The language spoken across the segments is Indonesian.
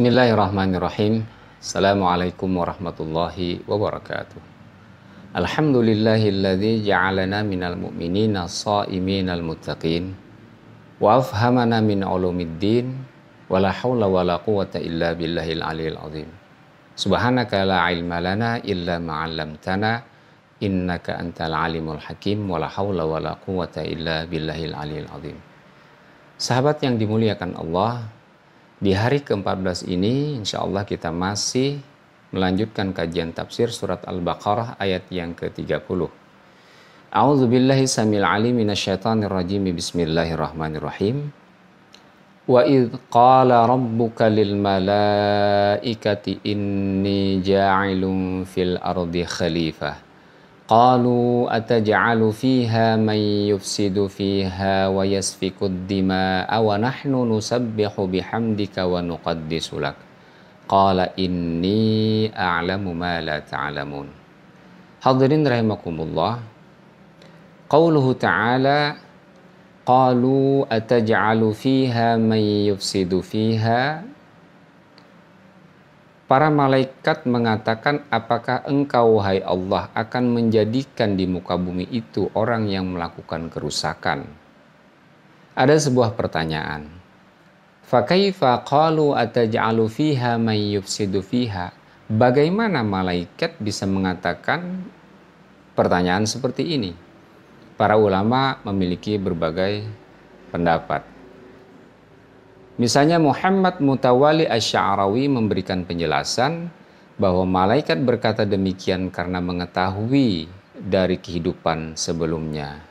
Bismillahirrahmanirrahim. Assalamualaikum warahmatullahi wabarakatuh. Alhamdulillahilladzi ja'alana minal mu'minina sha'iminal muttaqin wa afhamana min ulumiddin wa la hawla wa la quwwata illa billahil aliyil azim. Subhanaka la ilma lana illa ma 'allamtana innaka antal alimul hakim wa la hawla wa la quwwata illa billahil aliyil azim. Sahabat yang dimuliakan Allah, di hari ke-14 ini insya Allah kita masih melanjutkan kajian tafsir surat Al-Baqarah ayat yang ke-30. A'udzubillahi samil alim minasyaitonir rajim. Bismillahirrahmanirrahim. Wa idh qala rabbuka lil malaikati inni ja'ilun fil ardi khalifah. Qalu ataj'alu fiha man yufsidu fiha wa yasfikud dima'a wa nahnu nusabbihu bihamdika wa nuqaddisu lak. Qala inni a'lamu ma la ta'lamun. Hadirin rahimakumullah. Qauluhu ta'ala qalu ataj'alu fiha man yufsidu fiha. Para malaikat mengatakan, apakah engkau, wahai Allah, akan menjadikan di muka bumi itu orang yang melakukan kerusakan? Ada sebuah pertanyaan. Fakaifa qalu ataj'alu fiha man yufsidu fiha? Bagaimana malaikat bisa mengatakan pertanyaan seperti ini? Para ulama memiliki berbagai pendapat. Misalnya Muhammad Mutawali Asy-Sya'rawi memberikan penjelasan bahwa malaikat berkata demikian karena mengetahui dari kehidupan sebelumnya.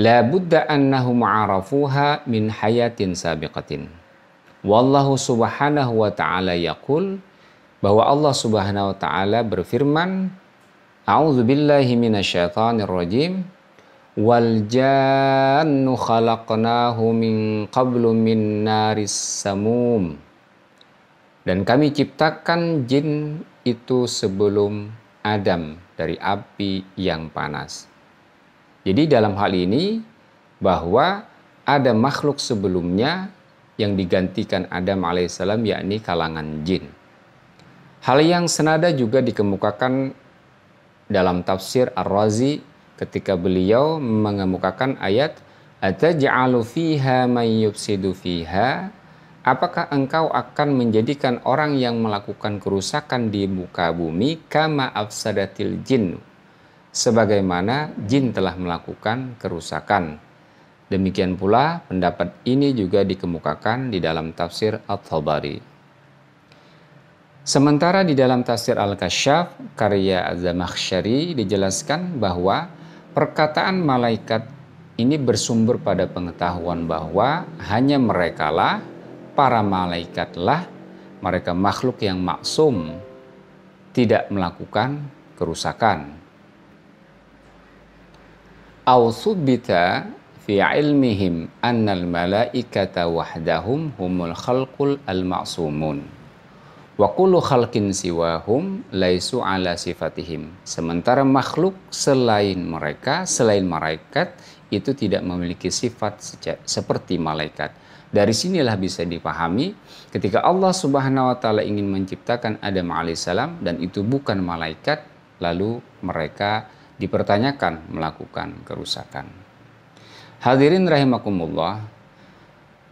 La budda annahum arafuha min hayatin sabiqatin. Wallahu subhanahu wa ta'ala yaqul, bahwa Allah subhanahu wa ta'ala berfirman, A'udzu billahi minasyaitonir rajim. Wal jannu khalaqnahu min qablu min naris samum. Dan kami ciptakan jin itu sebelum Adam dari api yang panas. Jadi dalam hal ini bahwa ada makhluk sebelumnya yang digantikan Adam alaihissalam, yakni kalangan jin. Hal yang senada juga dikemukakan dalam tafsir Ar-Razi ketika beliau mengemukakan ayat ataj'alu fiha may yufsidu fiha. Apakah engkau akan menjadikan orang yang melakukan kerusakan di muka bumi kama afsadatil jin, sebagaimana jin telah melakukan kerusakan. Demikian pula pendapat ini juga dikemukakan di dalam tafsir At-Tabari. Sementara di dalam tafsir Al-Kasyaf karya Az-Zamakhsyari dijelaskan bahwa perkataan malaikat ini bersumber pada pengetahuan bahwa hanya merekalah, para malaikatlah, mereka makhluk yang maksum, tidak melakukan kerusakan. Aw subita fi ilmihim annal malaikata wahdahum humul khalqul al-ma'sumun. Wa kullu khalqin siwahum laisu ala sifatihim. Sementara makhluk selain mereka, selain malaikat, itu tidak memiliki sifat seperti malaikat. Dari sinilah bisa dipahami ketika Allah Subhanahu wa taala ingin menciptakan Adam alaihissalam dan itu bukan malaikat, lalu mereka dipertanyakan melakukan kerusakan. Hadirin rahimakumullah.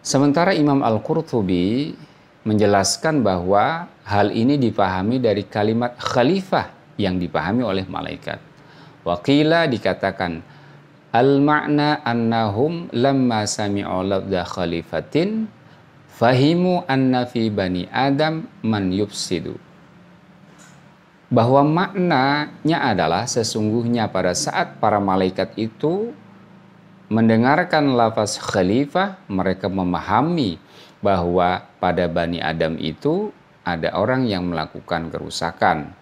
Sementara Imam Al-Qurtubi menjelaskan bahwa hal ini dipahami dari kalimat khalifah yang dipahami oleh malaikat. Waqila dikatakan al-ma'na annahum lamma sami'u lafdha khalifatin fahimu anna fi bani Adam man yufsidu. Bahwa maknanya adalah sesungguhnya pada saat para malaikat itu mendengarkan lafaz khalifah, mereka memahami bahwa pada Bani Adam itu ada orang yang melakukan kerusakan.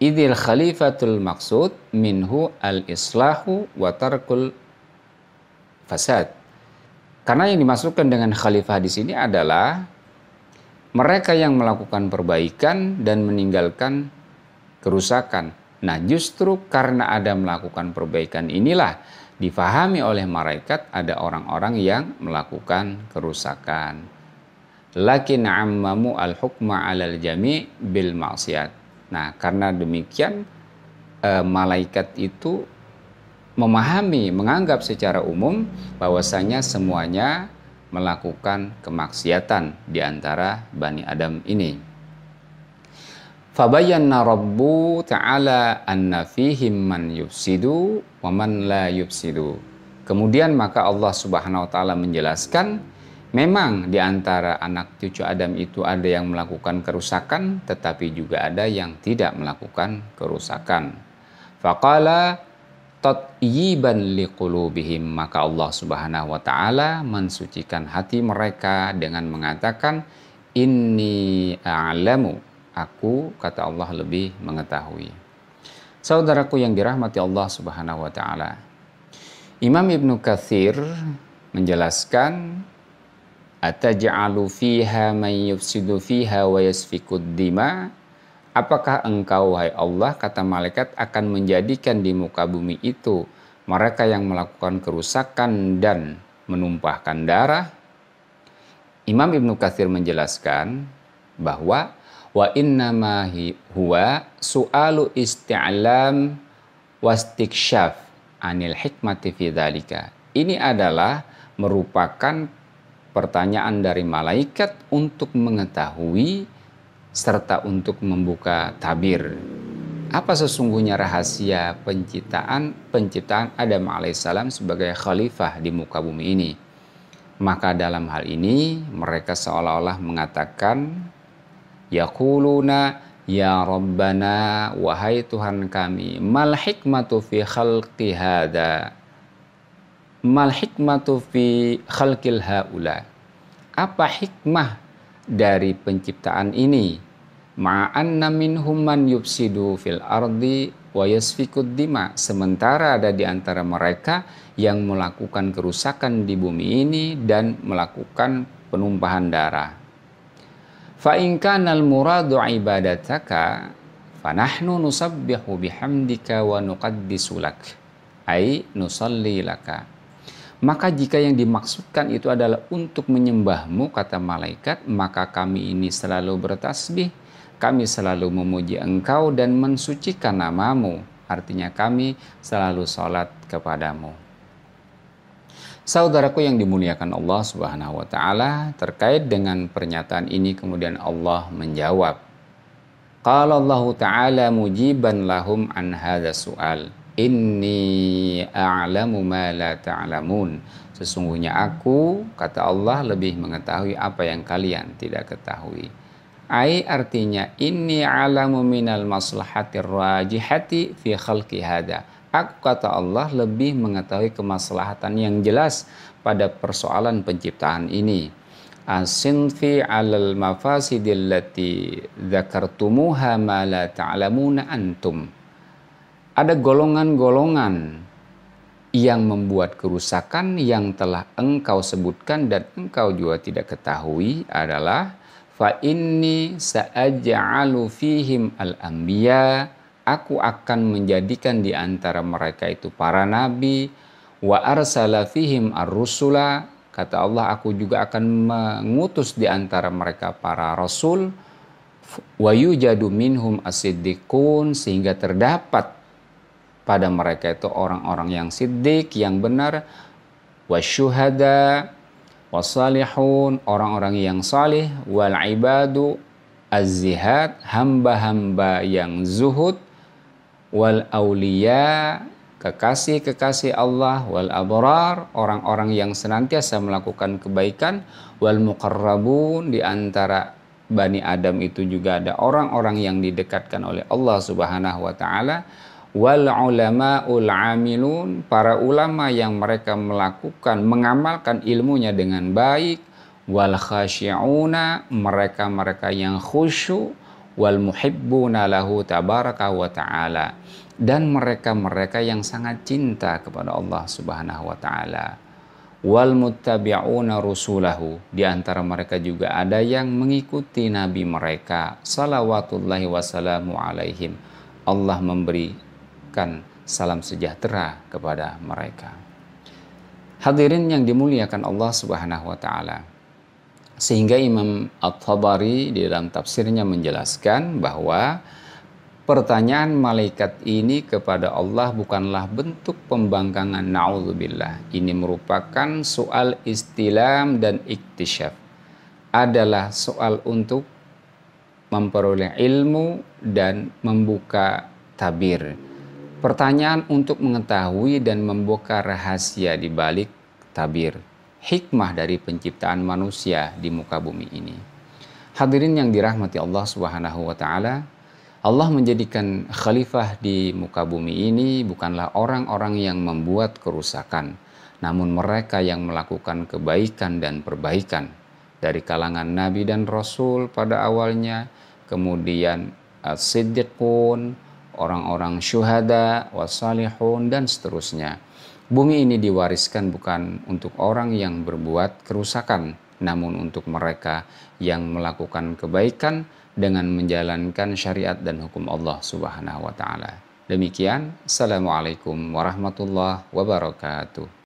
Idil khalifatul maksud minhu al-islahu wa tarkul fasad. Karena yang dimaksudkan dengan khalifah di sini adalah mereka yang melakukan perbaikan dan meninggalkan kerusakan. Nah, justru karena ada melakukan perbaikan inilah difahami oleh malaikat ada orang-orang yang melakukan kerusakan. lakin ammamu al-hukma 'alal jami' bil ma'siyat. Nah, karena demikian malaikat itu memahami, menganggap secara umum bahwasanya semuanya melakukan kemaksiatan di antara Bani Adam ini. Fabayyana Rabbu ta'ala anna fihim man yufsidu wa man la yufsidu. Kemudian maka Allah Subhanahu wa taala menjelaskan memang di antara anak cucu Adam itu ada yang melakukan kerusakan, tetapi juga ada yang tidak melakukan kerusakan. Faqala tatyiban liqulubihim, maka Allah Subhanahu wa taala mensucikan hati mereka dengan mengatakan inni a'lamu, aku, kata Allah, lebih mengetahui. Saudaraku yang dirahmati Allah Subhanahu wa taala, Imam Ibnu Katsir menjelaskan ataj'alu fiha man yufsidu fiha wa yasfikud dima. Apakah engkau, wahai Allah, kata malaikat, akan menjadikan di muka bumi itu mereka yang melakukan kerusakan dan menumpahkan darah? Imam Ibnu Katsir menjelaskan bahwa wa innama huwa su'alu isti'lam wastiksyaf anil hikmati fi dzalika. Ini adalah merupakan pertanyaan dari malaikat untuk mengetahui serta untuk membuka tabir apa sesungguhnya rahasia penciptaan Adam alaihissalam sebagai khalifah di muka bumi ini. Maka dalam hal ini mereka seolah-olah mengatakan yaquluna ya Rabbana, wahai Tuhan kami, mal hikmatu fi khalqi hadza, mal hikmatu fi khalqil haula, apa hikmah dari penciptaan ini? Ma'anna minhum man yufsidu fil ardi wa yasfikud dima, sementara ada di antara mereka yang melakukan kerusakan di bumi ini dan melakukan penumpahan darah. Fa in kana al muradu ibadataka fanahnu nusabbihu bihamdika wa nuqaddisu lak, ai nusalli laka. Maka jika yang dimaksudkan itu adalah untuk menyembahmu, kata malaikat, maka kami ini selalu bertasbih, kami selalu memuji engkau dan mensucikan namamu. Artinya kami selalu salat kepadamu. Saudaraku yang dimuliakan Allah Subhanahu wa taala, terkait dengan pernyataan ini kemudian Allah menjawab. Qala Allah taala mujiban lahum an hadza su'al. Inni a'lamu ma la ta'lamun. Sesungguhnya aku, kata Allah, lebih mengetahui apa yang kalian tidak ketahui. Ai artinya inni a'lamu minal maslahatir rajihati fi khalqi hada. Aku, kata Allah, lebih mengetahui kemaslahatan yang jelas pada persoalan penciptaan ini. Asinfi 'alal mafasidil lati dzakartumuha ma la ta'lamuna antum. Ada golongan-golongan yang membuat kerusakan yang telah engkau sebutkan dan engkau juga tidak ketahui adalah fa inni sa'aj'alu fihim al-anbiya, aku akan menjadikan di antara mereka itu para nabi, wa arsala fihim ar-rusula, kata Allah, aku juga akan mengutus di antara mereka para rasul, wa yujadu minhum as-siddiqun, sehingga terdapat pada mereka itu orang-orang yang siddiq, yang benar, wasyuhada, wasalihun, orang-orang yang salih, wal ibadu az-zihad, hamba-hamba yang zuhud, wal auliya, kekasih-kekasih Allah, wal abrar, orang-orang yang senantiasa melakukan kebaikan, wal muqarrabun, di antara Bani Adam itu juga ada orang-orang yang didekatkan oleh Allah Subhanahu wa taala, wal ulama'ul amilun, para ulama yang mereka melakukan, mengamalkan ilmunya dengan baik, wal khasyi'una, mereka-mereka yang khusyuk, wal muhibbuna lahu tabaraka wa ta'ala, dan mereka-mereka yang sangat cinta kepada Allah Subhanahu wa ta'ala, wal muttabi'una rusulahu, di antara mereka juga ada yang mengikuti nabi mereka, salawatullahi wassalamu alaihim, Allah memberikan salam sejahtera kepada mereka. Hadirin yang dimuliakan Allah Subhanahu wa taala. Sehingga Imam At-Tabari di dalam tafsirnya menjelaskan bahwa pertanyaan malaikat ini kepada Allah bukanlah bentuk pembangkangan, na'udzubillah. Ini merupakan soal istilam dan iktisyaf. Adalah soal untuk memperoleh ilmu dan membuka tabir. Pertanyaan untuk mengetahui dan membuka rahasia di balik tabir. Hikmah dari penciptaan manusia di muka bumi ini. Hadirin yang dirahmati Allah Subhanahu wa taala, Allah menjadikan khalifah di muka bumi ini bukanlah orang-orang yang membuat kerusakan, namun mereka yang melakukan kebaikan dan perbaikan dari kalangan nabi dan rasul pada awalnya, kemudian as-siddiqun, orang-orang syuhada, wassalihun, dan seterusnya. Bumi ini diwariskan bukan untuk orang yang berbuat kerusakan, namun untuk mereka yang melakukan kebaikan dengan menjalankan syariat dan hukum Allah Subhanahu wa taala. Demikian, Assalamualaikum warahmatullahi wabarakatuh.